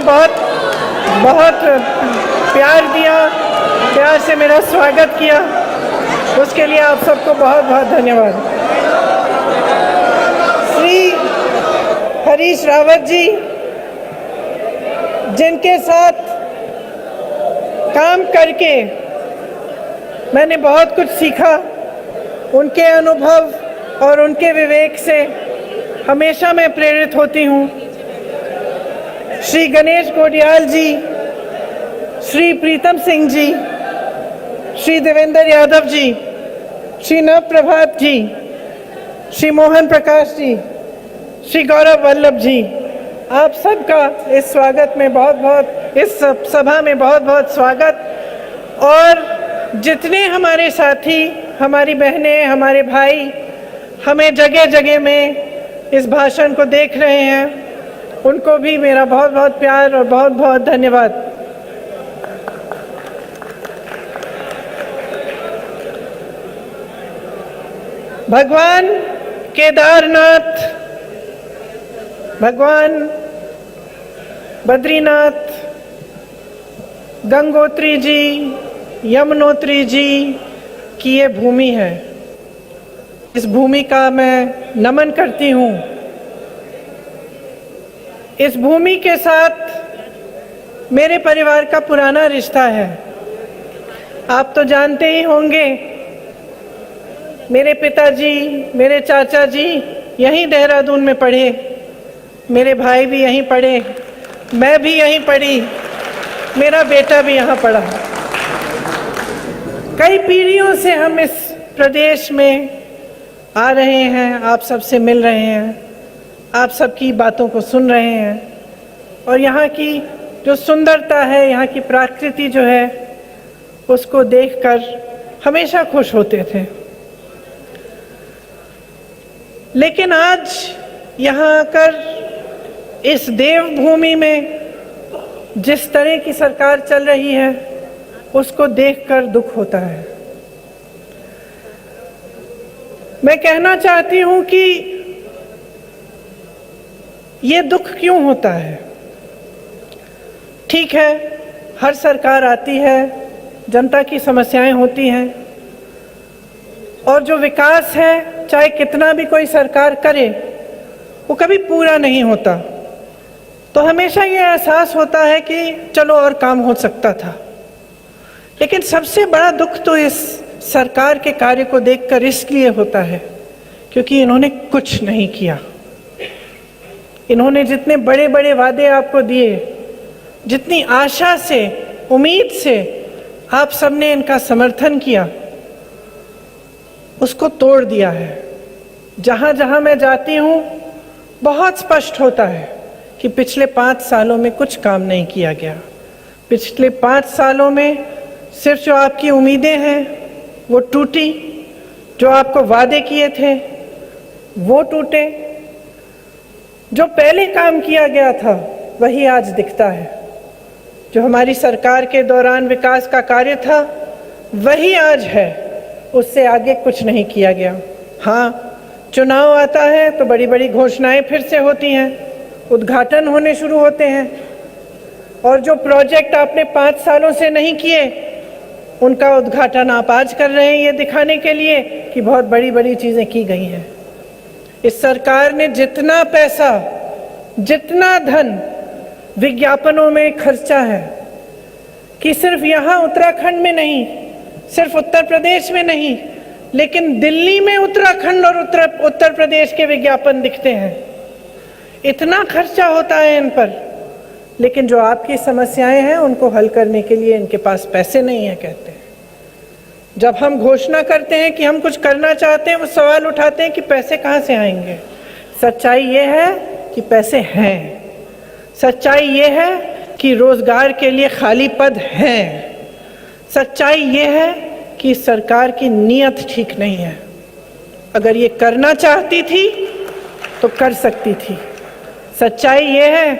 बहुत बहुत प्यार दिया, प्यार से मेरा स्वागत किया, उसके लिए आप सबको बहुत बहुत धन्यवाद। श्री हरीश रावत जी, जिनके साथ काम करके मैंने बहुत कुछ सीखा, उनके अनुभव और उनके विवेक से हमेशा मैं प्रेरित होती हूँ। श्री गणेश गोडियाल जी, श्री प्रीतम सिंह जी, श्री देवेंद्र यादव जी, श्री नव प्रभात जी, श्री मोहन प्रकाश जी, श्री गौरव वल्लभ जी, आप सबका इस स्वागत में बहुत बहुत, इस सभा में बहुत बहुत स्वागत। और जितने हमारे साथी, हमारी बहनें, हमारे भाई हमें जगह जगह में इस भाषण को देख रहे हैं, उनको भी मेरा बहुत बहुत प्यार और बहुत बहुत धन्यवाद। भगवान केदारनाथ, भगवान बद्रीनाथ, गंगोत्री जी, यमुनोत्री जी की ये भूमि है। इस भूमि का मैं नमन करती हूँ। इस भूमि के साथ मेरे परिवार का पुराना रिश्ता है। आप तो जानते ही होंगे, मेरे पिताजी, मेरे चाचा जी यहीं देहरादून में पढ़े, मेरे भाई भी यहीं पढ़े, मैं भी यहीं पढ़ी, मेरा बेटा भी यहाँ पढ़ा। कई पीढ़ियों से हम इस प्रदेश में आ रहे हैं, आप सबसे मिल रहे हैं, आप सबकी बातों को सुन रहे हैं और यहाँ की जो सुंदरता है, यहाँ की प्रकृति जो है, उसको देखकर हमेशा खुश होते थे। लेकिन आज यहाँ आकर इस देवभूमि में जिस तरह की सरकार चल रही है, उसको देखकर दुख होता है। मैं कहना चाहती हूं कि ये दुख क्यों होता है। ठीक है, हर सरकार आती है, जनता की समस्याएं होती हैं और जो विकास है, चाहे कितना भी कोई सरकार करे, वो कभी पूरा नहीं होता। तो हमेशा ये एहसास होता है कि चलो और काम हो सकता था। लेकिन सबसे बड़ा दुख तो इस सरकार के कार्य को देखकर इसलिए होता है क्योंकि इन्होंने कुछ नहीं किया। इन्होंने जितने बड़े बड़े वादे आपको दिए, जितनी आशा से, उम्मीद से आप सबने इनका समर्थन किया, उसको तोड़ दिया है। जहां जहां मैं जाती हूं, बहुत स्पष्ट होता है कि पिछले 5 सालों में कुछ काम नहीं किया गया। पिछले 5 सालों में सिर्फ जो आपकी उम्मीदें हैं वो टूटी, जो आपको वादे किए थे वो टूटे, जो पहले काम किया गया था वही आज दिखता है। जो हमारी सरकार के दौरान विकास का कार्य था वही आज है, उससे आगे कुछ नहीं किया गया। हाँ, चुनाव आता है तो बड़ी बड़ी घोषणाएं फिर से होती हैं, उद्घाटन होने शुरू होते हैं और जो प्रोजेक्ट आपने 5 सालों से नहीं किए, उनका उद्घाटन आप आज कर रहे हैं, ये दिखाने के लिए कि बहुत बड़ी बड़ी चीज़ें की गई हैं। इस सरकार ने जितना पैसा, जितना धन विज्ञापनों में खर्चा है, कि सिर्फ यहाँ उत्तराखंड में नहीं, सिर्फ उत्तर प्रदेश में नहीं, लेकिन दिल्ली में उत्तराखंड और उत्तर प्रदेश के विज्ञापन दिखते हैं। इतना खर्चा होता है इन पर, लेकिन जो आपकी समस्याएं हैं उनको हल करने के लिए इनके पास पैसे नहीं है, कहते हैं। जब हम घोषणा करते हैं कि हम कुछ करना चाहते हैं, वो सवाल उठाते हैं कि पैसे कहाँ से आएंगे। सच्चाई ये है कि पैसे हैं। सच्चाई ये है कि रोजगार के लिए खाली पद हैं। सच्चाई ये है कि सरकार की नीयत ठीक नहीं है। अगर ये करना चाहती थी तो कर सकती थी। सच्चाई ये है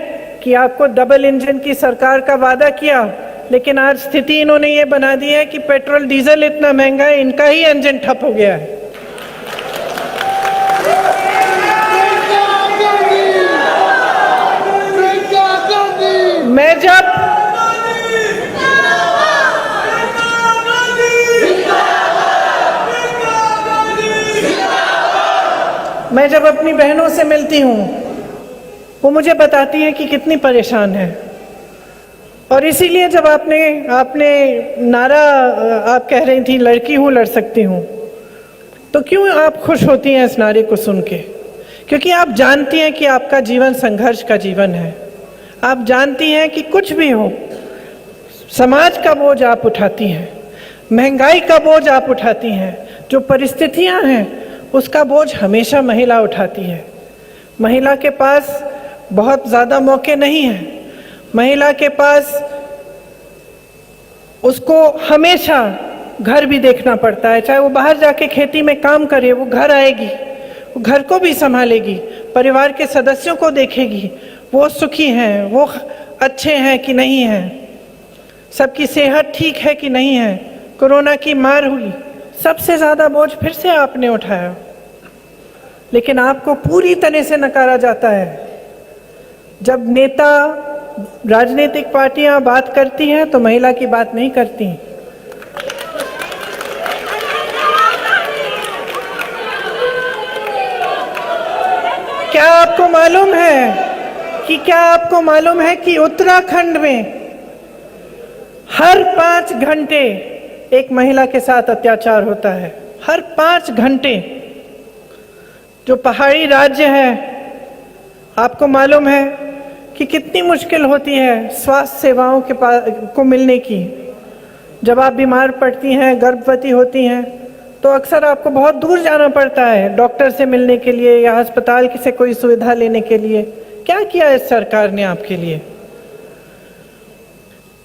कि आपको डबल इंजन की सरकार का वादा किया, लेकिन आज स्थिति इन्होंने ये बना दी है कि पेट्रोल डीजल इतना महंगा है, इनका ही इंजन ठप हो गया है। मैं जब अपनी बहनों से मिलती हूँ, वो मुझे बताती हैं कि कितनी परेशान है। और इसीलिए जब आपने नारा आप कह रही थी लड़की हूँ लड़ सकती हूँ, तो क्यों आप खुश होती हैं इस नारे को सुन के? क्योंकि आप जानती हैं कि आपका जीवन संघर्ष का जीवन है। आप जानती हैं कि कुछ भी हो, समाज का बोझ आप उठाती हैं, महंगाई का बोझ आप उठाती हैं, जो परिस्थितियां हैं उसका बोझ हमेशा महिला उठाती है। महिला के पास बहुत ज़्यादा मौके नहीं हैं। महिला के पास उसको हमेशा घर भी देखना पड़ता है। चाहे वो बाहर जाके खेती में काम करे, वो घर आएगी, वो घर को भी संभालेगी, परिवार के सदस्यों को देखेगी, वो सुखी हैं, वो अच्छे हैं कि नहीं हैं, सबकी सेहत ठीक है कि नहीं है, कोरोना की मार हुई, सबसे ज़्यादा बोझ फिर से आपने उठाया। लेकिन आपको पूरी तरह से नकारा जाता है। जब नेता, राजनीतिक पार्टियां बात करती हैं तो महिला की बात नहीं करती। क्या आपको मालूम है कि उत्तराखंड में हर 5 घंटे एक महिला के साथ अत्याचार होता है? हर 5 घंटे। जो पहाड़ी राज्य है, आपको मालूम है कि कितनी मुश्किल होती है स्वास्थ्य सेवाओं को मिलने की। जब आप बीमार पड़ती हैं, गर्भवती होती हैं, तो अक्सर आपको बहुत दूर जाना पड़ता है डॉक्टर से मिलने के लिए या अस्पताल से कोई सुविधा लेने के लिए। क्या किया इस सरकार ने आपके लिए?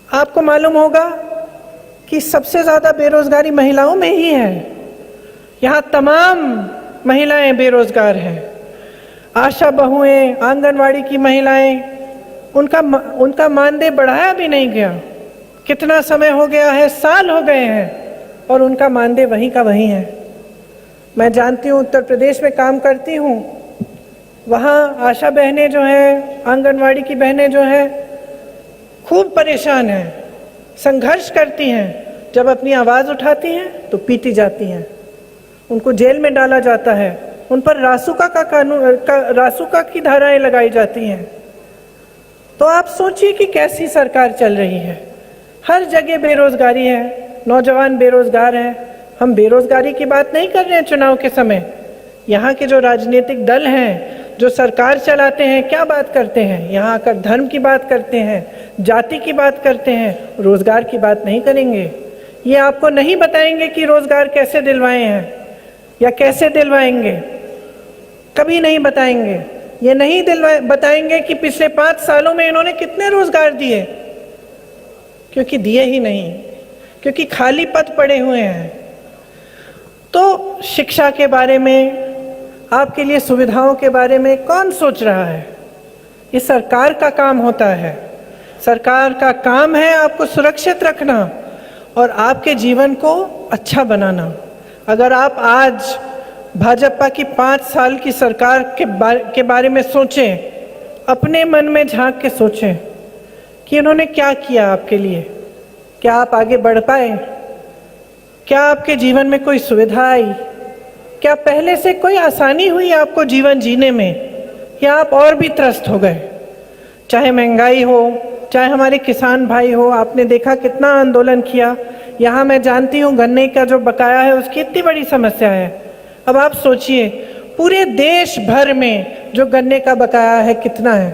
आपको मालूम होगा कि सबसे ज़्यादा बेरोजगारी महिलाओं में ही है। यहाँ तमाम महिलाएं बेरोजगार हैं। आशा बहुएं, आंगनवाड़ी की महिलाएं, उनका मानदेय बढ़ाया भी नहीं गया। कितना समय हो गया है? साल हो गए हैं और उनका मानदेय वहीं का वहीं है। मैं जानती हूँ, उत्तर प्रदेश में काम करती हूँ, वहाँ आशा बहनें जो हैं, आंगनवाड़ी की बहनें जो हैं, खूब परेशान हैं, संघर्ष करती हैं। जब अपनी आवाज़ उठाती हैं तो पीटी जाती हैं, उनको जेल में डाला जाता है, उन पर रासुका की धाराएं लगाई जाती हैं। तो आप सोचिए कि कैसी सरकार चल रही है। हर जगह बेरोजगारी है, नौजवान बेरोजगार हैं। हम बेरोजगारी की बात नहीं कर रहे हैं चुनाव के समय। यहाँ के जो राजनीतिक दल हैं, जो सरकार चलाते हैं, क्या बात करते हैं? यहाँ आकर धर्म की बात करते हैं, जाति की बात करते हैं, रोजगार की बात नहीं करेंगे। ये आपको नहीं बताएंगे कि रोजगार कैसे दिलवाए हैं या कैसे दिलवाएंगे, कभी नहीं बताएंगे। ये नहीं बताएंगे कि पिछले 5 सालों में इन्होंने कितने रोजगार दिए, क्योंकि दिए ही नहीं, क्योंकि खाली पद पड़े हुए हैं। तो शिक्षा के बारे में, आपके लिए सुविधाओं के बारे में कौन सोच रहा है? ये सरकार का काम होता है। सरकार का काम है आपको सुरक्षित रखना और आपके जीवन को अच्छा बनाना। अगर आप आज भाजपा की 5 साल की सरकार के बारे में सोचें, अपने मन में झांक के सोचें कि इन्होंने क्या किया आपके लिए। क्या आप आगे बढ़ पाए? क्या आपके जीवन में कोई सुविधा आई? क्या पहले से कोई आसानी हुई आपको जीवन जीने में, या आप और भी त्रस्त हो गए? चाहे महंगाई हो, चाहे हमारे किसान भाई हो, आपने देखा कितना आंदोलन किया। यहाँ मैं जानती हूँ गन्ने का जो बकाया है उसकी इतनी बड़ी समस्या है। अब आप सोचिए, पूरे देश भर में जो गन्ने का बकाया है कितना है?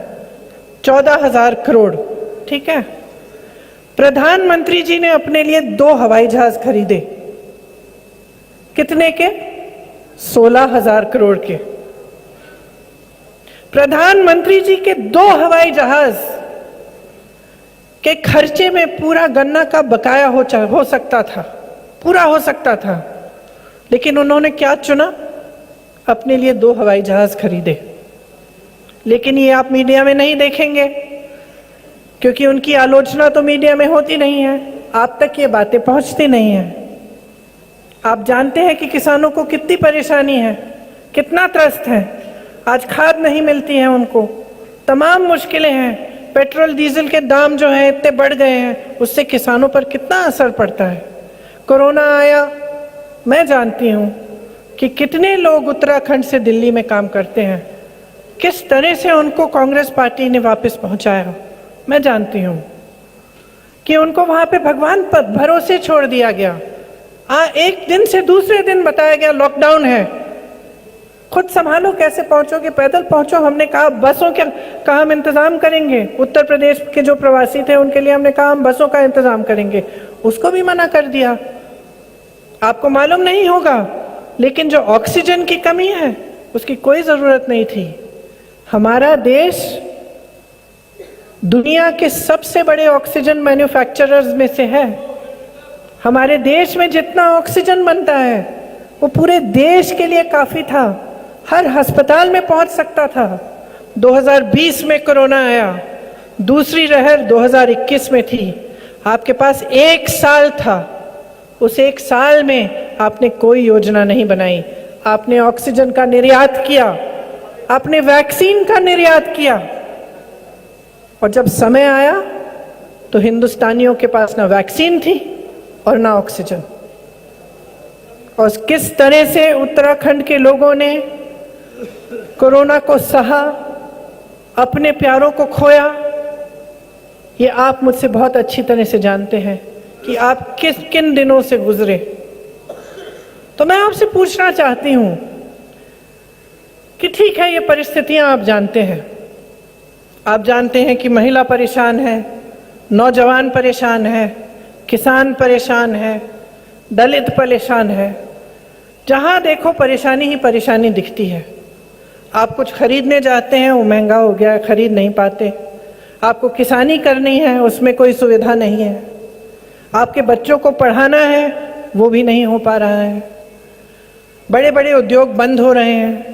14,000 करोड़। ठीक है, प्रधानमंत्री जी ने अपने लिए 2 हवाई जहाज खरीदे। कितने के? 16,000 करोड़ के। प्रधानमंत्री जी के 2 हवाई जहाज के खर्चे में पूरा गन्ना का बकाया हो सकता था, पूरा हो सकता था। लेकिन उन्होंने क्या चुना? अपने लिए 2 हवाई जहाज खरीदे। लेकिन ये आप मीडिया में नहीं देखेंगे, क्योंकि उनकी आलोचना तो मीडिया में होती नहीं है, आप तक ये बातें पहुंचती नहीं हैं। आप जानते हैं कि किसानों को कितनी परेशानी है, कितना त्रस्त है। आज खाद नहीं मिलती है उनको, तमाम मुश्किलें हैं। पेट्रोल डीजल के दाम जो हैं इतने बढ़ गए हैं, उससे किसानों पर कितना असर पड़ता है। कोरोना आया, मैं जानती हूँ कि कितने लोग उत्तराखंड से दिल्ली में काम करते हैं, किस तरह से उनको कांग्रेस पार्टी ने वापस पहुंचाया। मैं जानती हूँ कि उनको वहां पे भगवान पर भरोसे छोड़ दिया गया। एक दिन से दूसरे दिन बताया गया लॉकडाउन है, खुद संभालो, कैसे पहुंचोगे, पैदल पहुंचो। हमने कहा बसों का हम इंतजाम करेंगे। उत्तर प्रदेश के जो प्रवासी थे उनके लिए हमने कहा हम बसों का इंतजाम करेंगे, उसको भी मना कर दिया। आपको मालूम नहीं होगा, लेकिन जो ऑक्सीजन की कमी है उसकी कोई जरूरत नहीं थी। हमारा देश दुनिया के सबसे बड़े ऑक्सीजन मैन्युफैक्चरर्स में से है। हमारे देश में जितना ऑक्सीजन बनता है वो पूरे देश के लिए काफी था, हर अस्पताल में पहुंच सकता था। 2020 में कोरोना आया, दूसरी लहर 2021 में थी। आपके पास 1 साल था, उस 1 साल में आपने कोई योजना नहीं बनाई। आपने ऑक्सीजन का निर्यात किया, आपने वैक्सीन का निर्यात किया, और जब समय आया तो हिंदुस्तानियों के पास ना वैक्सीन थी और ना ऑक्सीजन। और किस तरह से उत्तराखंड के लोगों ने कोरोना को सहा, अपने प्यारों को खोया, ये आप मुझसे बहुत अच्छी तरह से जानते हैं कि आप किन दिनों से गुजरे। तो मैं आपसे पूछना चाहती हूं कि ठीक है, ये परिस्थितियां आप जानते हैं। आप जानते हैं कि महिला परेशान है, नौजवान परेशान है, किसान परेशान है, दलित परेशान है। जहां देखो परेशानी ही परेशानी दिखती है। आप कुछ खरीदने जाते हैं, वो महंगा हो गया, खरीद नहीं पाते। आपको किसानी करनी है, उसमें कोई सुविधा नहीं है। आपके बच्चों को पढ़ाना है, वो भी नहीं हो पा रहा है। बड़े बड़े उद्योग बंद हो रहे हैं।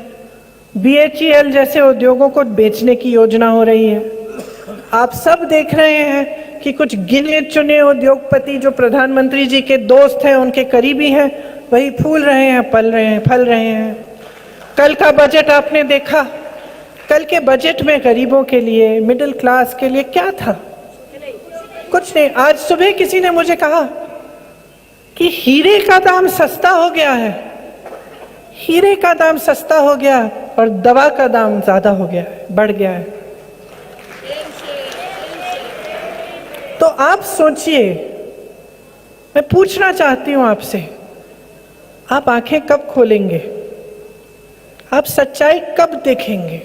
BHEL जैसे उद्योगों को बेचने की योजना हो रही है। आप सब देख रहे हैं कि कुछ गिने चुने उद्योगपति जो प्रधानमंत्री जी के दोस्त हैं, उनके करीबी हैं, वही फूल रहे हैं, पल रहे हैं, फल रहे हैं। कल का बजट आपने देखा, कल के बजट में गरीबों के लिए, मिडिल क्लास के लिए क्या था? कुछ नहीं। आज सुबह किसी ने मुझे कहा कि हीरे का दाम सस्ता हो गया है, हीरे का दाम सस्ता हो गया और दवा का दाम ज्यादा हो गया है, बढ़ गया है। तो आप सोचिए, मैं पूछना चाहती हूं आपसे, आप आंखें कब खोलेंगे? आप सच्चाई कब देखेंगे?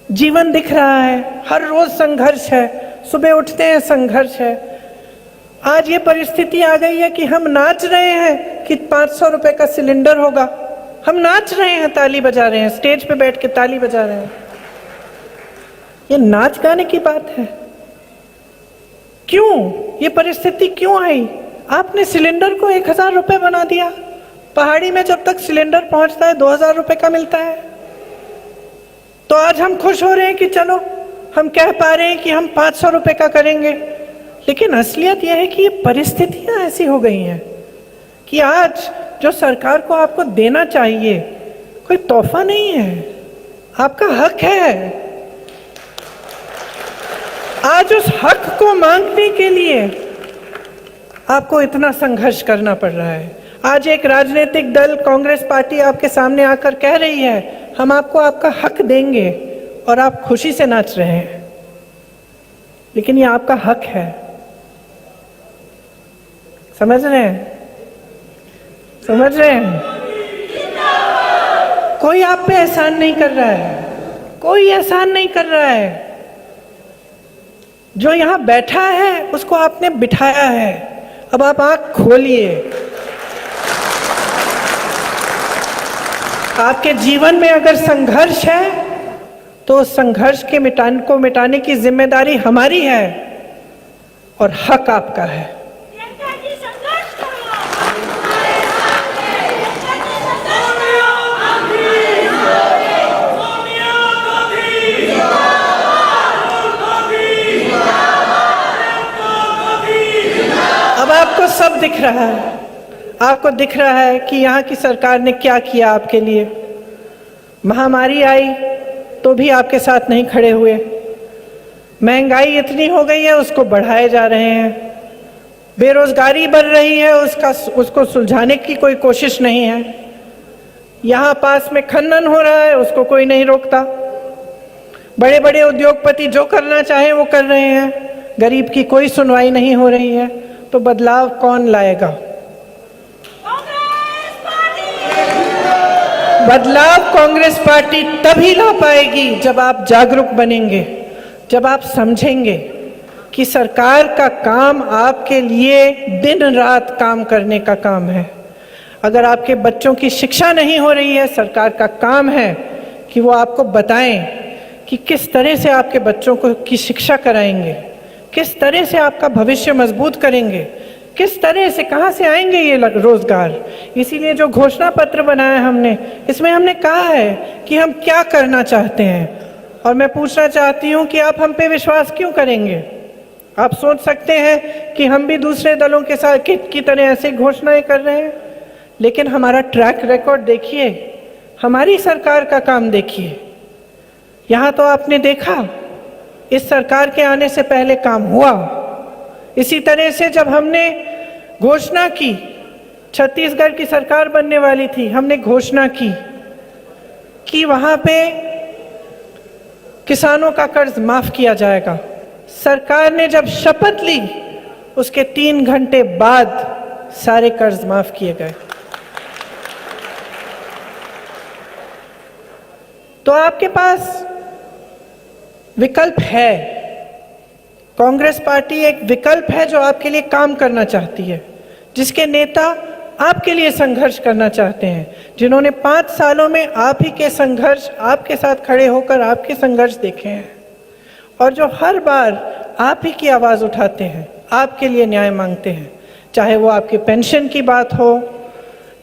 जीवन दिख रहा है, हर रोज संघर्ष है, सुबह उठते हैं संघर्ष है। आज ये परिस्थिति आ गई है कि हम नाच रहे हैं कि 500 रुपए का सिलेंडर होगा। हम नाच रहे हैं, ताली बजा रहे हैं, स्टेज पे बैठ के ताली बजा रहे हैं। ये नाच गाने की बात है? क्यों ये परिस्थिति क्यों आई? आपने सिलेंडर को 1000 रुपए बना दिया। पहाड़ी में जब तक सिलेंडर पहुंचता है 2000 रुपए का मिलता है। तो आज हम खुश हो रहे हैं कि चलो हम कह पा रहे हैं कि हम 500 रुपए का करेंगे, लेकिन असलियत यह है कि ये परिस्थितियां ऐसी हो गई हैं कि आज जो सरकार को आपको देना चाहिए कोई तोहफा नहीं है, आपका हक है। आज उस हक को मांगने के लिए आपको इतना संघर्ष करना पड़ रहा है। आज एक राजनीतिक दल कांग्रेस पार्टी आपके सामने आकर कह रही है हम आपको आपका हक देंगे, और आप खुशी से नाच रहे हैं, लेकिन ये आपका हक है। समझ रहे हैं? समझ रहे हैं? कोई आप पे एहसान नहीं कर रहा है, कोई एहसान नहीं कर रहा है। जो यहां बैठा है उसको आपने बिठाया है। अब आप आंख खोलिए। आपके जीवन में अगर संघर्ष है तो उस संघर्ष के मिटाने की जिम्मेदारी हमारी है और हक आपका है। अब आपको सब दिख रहा है, आपको दिख रहा है कि यहाँ की सरकार ने क्या किया आपके लिए। महामारी आई तो भी आपके साथ नहीं खड़े हुए। महंगाई इतनी हो गई है उसको बढ़ाए जा रहे हैं, बेरोजगारी बढ़ रही है उसको सुलझाने की कोई कोशिश नहीं है, यहाँ पास में खनन हो रहा है उसको कोई नहीं रोकता, बड़े बड़े उद्योगपति जो करना चाहे वो कर रहे हैं, गरीब की कोई सुनवाई नहीं हो रही है। तो बदलाव कौन लाएगा? बदलाव कांग्रेस पार्टी तभी ला पाएगी जब आप जागरूक बनेंगे, जब आप समझेंगे कि सरकार का काम आपके लिए दिन रात काम करने का काम है। अगर आपके बच्चों की शिक्षा नहीं हो रही है, सरकार का काम है कि वो आपको बताएं कि किस तरह से आपके बच्चों को की शिक्षा कराएंगे, किस तरह से आपका भविष्य मजबूत करेंगे, किस तरह से, कहाँ से आएंगे ये रोजगार। इसीलिए जो घोषणा पत्र बनाया हमने, इसमें हमने कहा है कि हम क्या करना चाहते हैं। और मैं पूछना चाहती हूँ कि आप हम पे विश्वास क्यों करेंगे? आप सोच सकते हैं कि हम भी दूसरे दलों के साथ की तरह ऐसे घोषणाएं कर रहे हैं, लेकिन हमारा ट्रैक रिकॉर्ड देखिए, हमारी सरकार का काम देखिए। यहाँ तो आपने देखा इस सरकार के आने से पहले काम हुआ। इसी तरह से जब हमने घोषणा की, छत्तीसगढ़ की सरकार बनने वाली थी, हमने घोषणा की कि वहाँ पे किसानों का कर्ज माफ किया जाएगा। सरकार ने जब शपथ ली उसके 3 घंटे बाद सारे कर्ज माफ किए गए। तो आपके पास विकल्प है, कांग्रेस पार्टी एक विकल्प है जो आपके लिए काम करना चाहती है, जिसके नेता आपके लिए संघर्ष करना चाहते हैं, जिन्होंने 5 सालों में आप ही के संघर्ष, आपके साथ खड़े होकर आपके संघर्ष देखे हैं, और जो हर बार आप ही की आवाज़ उठाते हैं, आपके लिए न्याय मांगते हैं। चाहे वो आपके पेंशन की बात हो,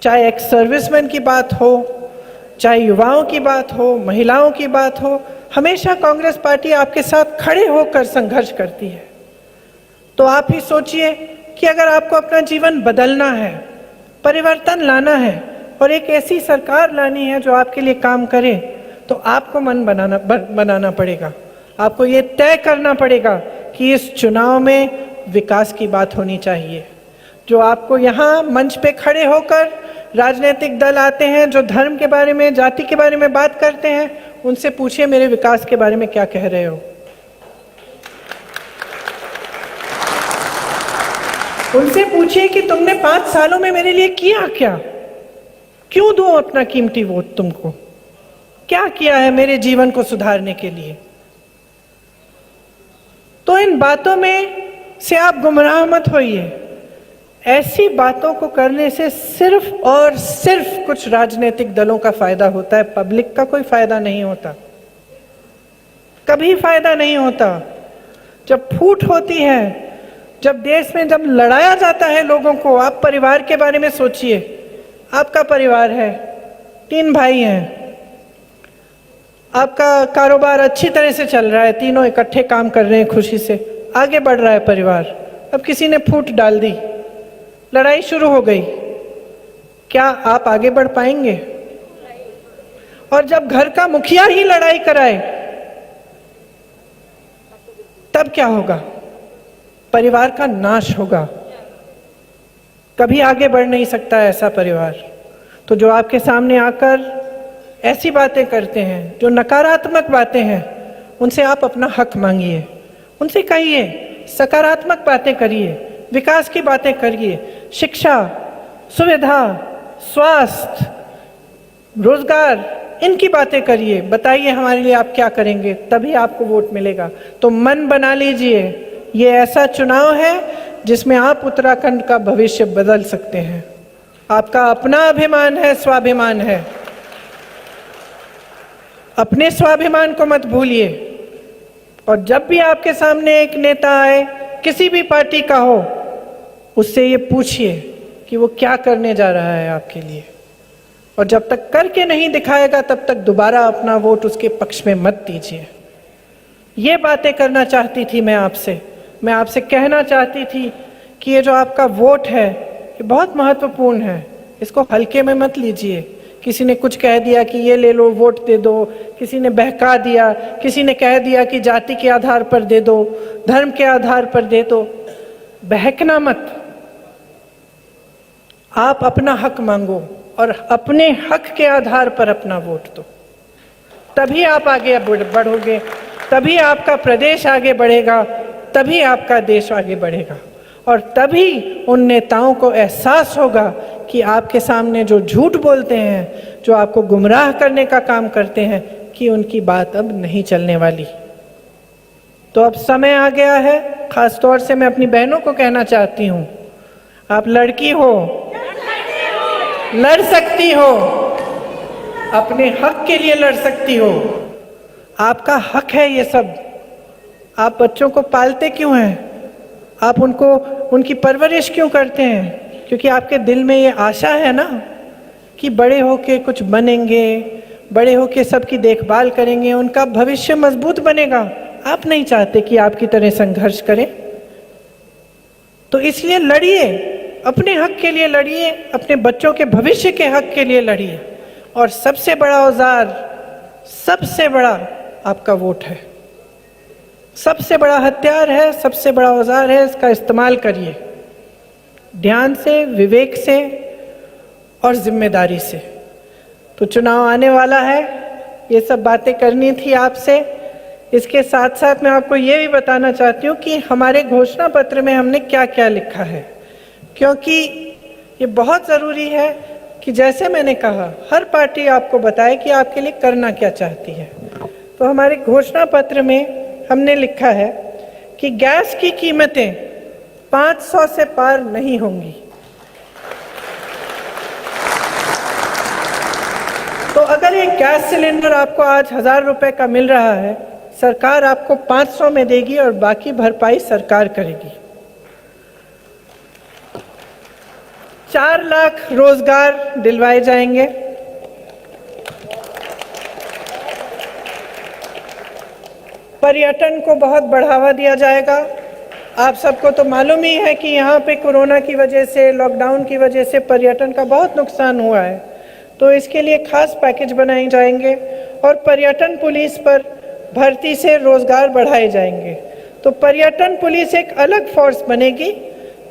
चाहे एक्स सर्विसमैन की बात हो, चाहे युवाओं की बात हो, महिलाओं की बात हो, हमेशा कांग्रेस पार्टी आपके साथ खड़े होकर संघर्ष करती है। तो आप ही सोचिए कि अगर आपको अपना जीवन बदलना है, परिवर्तन लाना है और एक ऐसी सरकार लानी है जो आपके लिए काम करे, तो आपको मन बनाना पड़ेगा। आपको ये तय करना पड़ेगा कि इस चुनाव में विकास की बात होनी चाहिए। जो आपको यहाँ मंच पे खड़े होकर राजनीतिक दल आते हैं, जो धर्म के बारे में, जाति के बारे में बात करते हैं, उनसे पूछिए मेरे विकास के बारे में क्या कह रहे हो। उनसे पूछिए कि तुमने 5 सालों में मेरे लिए किया क्या, क्यों दूं अपना कीमती वोट तुमको, क्या किया है मेरे जीवन को सुधारने के लिए। तो इन बातों में से आप गुमराह मत होइए। ऐसी बातों को करने से सिर्फ और सिर्फ कुछ राजनीतिक दलों का फायदा होता है, पब्लिक का कोई फायदा नहीं होता, कभी फायदा नहीं होता। जब फूट होती है, जब देश में जब लड़ाया जाता है लोगों को, आप परिवार के बारे में सोचिए। आपका परिवार है, 3 भाई हैं, आपका कारोबार अच्छी तरह से चल रहा है, तीनों इकट्ठे काम कर रहे हैं, खुशी से आगे बढ़ रहा है परिवार। अब किसी ने फूट डाल दी, लड़ाई शुरू हो गई, क्या आप आगे बढ़ पाएंगे? और जब घर का मुखिया ही लड़ाई कराए तब क्या होगा? परिवार का नाश होगा, कभी आगे बढ़ नहीं सकता ऐसा परिवार। तो जो आपके सामने आकर ऐसी बातें करते हैं, जो नकारात्मक बातें हैं, उनसे आप अपना हक मांगिए, उनसे कहिए, सकारात्मक बातें करिए, विकास की बातें करिए, शिक्षा, सुविधा, स्वास्थ्य, रोजगार, इनकी बातें करिए, बताइए हमारे लिए आप क्या करेंगे, तभी आपको वोट मिलेगा। तो मन बना लीजिए, ये ऐसा चुनाव है जिसमें आप उत्तराखंड का भविष्य बदल सकते हैं। आपका अपना अभिमान है, स्वाभिमान है, अपने स्वाभिमान को मत भूलिए। और जब भी आपके सामने एक नेता आए, किसी भी पार्टी का हो, उससे ये पूछिए कि वो क्या करने जा रहा है आपके लिए, और जब तक करके नहीं दिखाएगा तब तक दोबारा अपना वोट उसके पक्ष में मत दीजिए। ये बातें करना चाहती थी मैं आपसे कहना चाहती थी कि ये जो आपका वोट है ये बहुत महत्वपूर्ण है, इसको हल्के में मत लीजिए। किसी ने कुछ कह दिया कि ये ले लो, वोट दे दो, किसी ने बहका दिया, किसी ने कह दिया कि जाति के आधार पर दे दो, धर्म के आधार पर दे दो। बहकना मत, आप अपना हक मांगो और अपने हक के आधार पर अपना वोट दो। तभी आप आगे बढ़ोगे, तभी आपका प्रदेश आगे बढ़ेगा, तभी आपका देश आगे बढ़ेगा। और तभी उन नेताओं को एहसास होगा कि आपके सामने जो झूठ बोलते हैं, जो आपको गुमराह करने का काम करते हैं, कि उनकी बात अब नहीं चलने वाली। तो अब समय आ गया है। खास तौर से मैं अपनी बहनों को कहना चाहती हूँ, आप लड़की हो, लड़ सकती हो, अपने हक के लिए लड़ सकती हो, आपका हक है ये सब। आप बच्चों को पालते क्यों हैं? आप उनको उनकी परवरिश क्यों करते हैं? क्योंकि आपके दिल में ये आशा है ना कि बड़े होके कुछ बनेंगे, बड़े होके सबकी देखभाल करेंगे, उनका भविष्य मजबूत बनेगा। आप नहीं चाहते कि आपकी तरह संघर्ष करें, तो इसलिए लड़िए, अपने हक के लिए लड़िए, अपने बच्चों के भविष्य के हक के लिए लड़िए। और सबसे बड़ा औजार, सबसे बड़ा आपका वोट है, सबसे बड़ा हथियार है, सबसे बड़ा औजार है। इसका इस्तेमाल करिए ध्यान से, विवेक से और जिम्मेदारी से। तो चुनाव आने वाला है, ये सब बातें करनी थी आपसे। इसके साथ साथ मैं आपको ये भी बताना चाहती हूँ कि हमारे घोषणा पत्र में हमने क्या क्या लिखा है, क्योंकि ये बहुत ज़रूरी है कि जैसे मैंने कहा, हर पार्टी आपको बताए कि आपके लिए करना क्या चाहती है। तो हमारे घोषणा पत्र में हमने लिखा है कि गैस की कीमतें 500 से पार नहीं होंगी। तो अगर एक गैस सिलेंडर आपको आज 1000 रुपए का मिल रहा है, सरकार आपको 500 में देगी और बाकी भरपाई सरकार करेगी। 4 लाख रोजगार दिलवाए जाएंगे। पर्यटन को बहुत बढ़ावा दिया जाएगा। आप सबको तो मालूम ही है कि यहाँ पे कोरोना की वजह से, लॉकडाउन की वजह से पर्यटन का बहुत नुकसान हुआ है। तो इसके लिए खास पैकेज बनाए जाएंगे और पर्यटन पुलिस पर भर्ती से रोजगार बढ़ाए जाएंगे। तो पर्यटन पुलिस एक अलग फोर्स बनेगी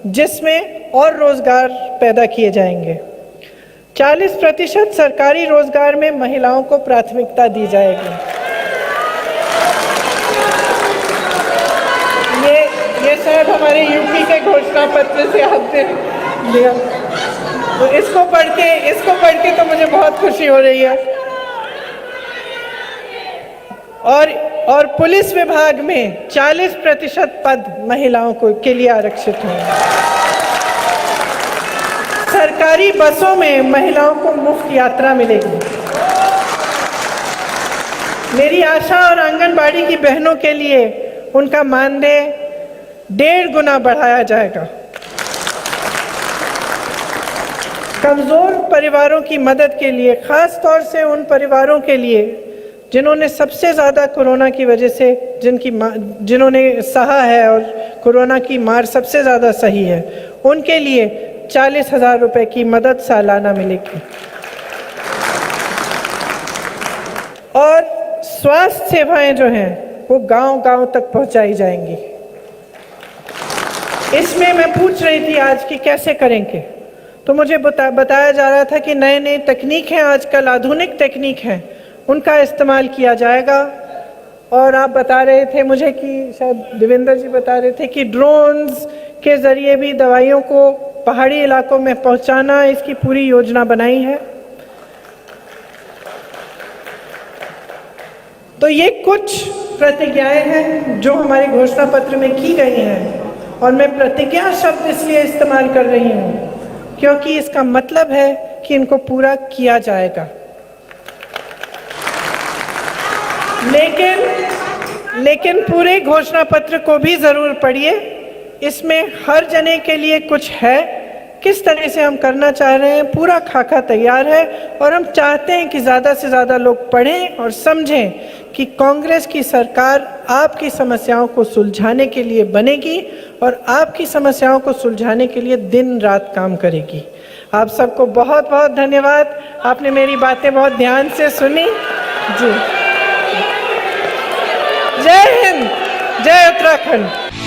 जिसमें और रोजगार पैदा किए जाएंगे। 40% सरकारी रोजगार में महिलाओं को प्राथमिकता दी जाएगी। ये शायद हमारे यूपी के घोषणा पत्र से आपने लिया। तो इसको पढ़ के तो मुझे बहुत खुशी हो रही है। और पुलिस विभाग में 40% पद महिलाओं को के लिए आरक्षित होंगे। सरकारी बसों में महिलाओं को मुफ्त यात्रा मिलेगी। मेरी आशा और आंगनबाड़ी की बहनों के लिए उनका मानदेय 1.5 गुना बढ़ाया जाएगा। कमजोर परिवारों की मदद के लिए, खास तौर से उन परिवारों के लिए जिन्होंने सबसे ज़्यादा कोरोना की वजह से जिन्होंने सहा है और कोरोना की मार सबसे ज़्यादा सही है, उनके लिए 40,000 रुपए की मदद सालाना मिलेगी। और स्वास्थ्य सेवाएं जो हैं वो गांव-गांव तक पहुंचाई जाएंगी। इसमें मैं पूछ रही थी आज कि कैसे करेंगे, तो मुझे बताया जा रहा था कि नए नए तकनीक हैं, आजकल आधुनिक तकनीक हैं, उनका इस्तेमाल किया जाएगा। और आप बता रहे थे मुझे कि शायद देवेंद्र जी बता रहे थे कि ड्रोन्स के ज़रिए भी दवाइयों को पहाड़ी इलाकों में पहुंचाना, इसकी पूरी योजना बनाई है। तो ये कुछ प्रतिज्ञाएं हैं जो हमारे घोषणा पत्र में की गई हैं, और मैं प्रतिज्ञा शब्द इसलिए इस्तेमाल कर रही हूँ क्योंकि इसका मतलब है कि इनको पूरा किया जाएगा। लेकिन पूरे घोषणा पत्र को भी जरूर पढ़िए। इसमें हर जने के लिए कुछ है, किस तरह से हम करना चाह रहे हैं, पूरा खाका तैयार है। और हम चाहते हैं कि ज़्यादा से ज़्यादा लोग पढ़ें और समझें कि कांग्रेस की सरकार आपकी समस्याओं को सुलझाने के लिए बनेगी और आपकी समस्याओं को सुलझाने के लिए दिन रात काम करेगी। आप सबको बहुत बहुत धन्यवाद, आपने मेरी बातें बहुत ध्यान से सुनी जी। जय हिंद, जय उत्तराखंड।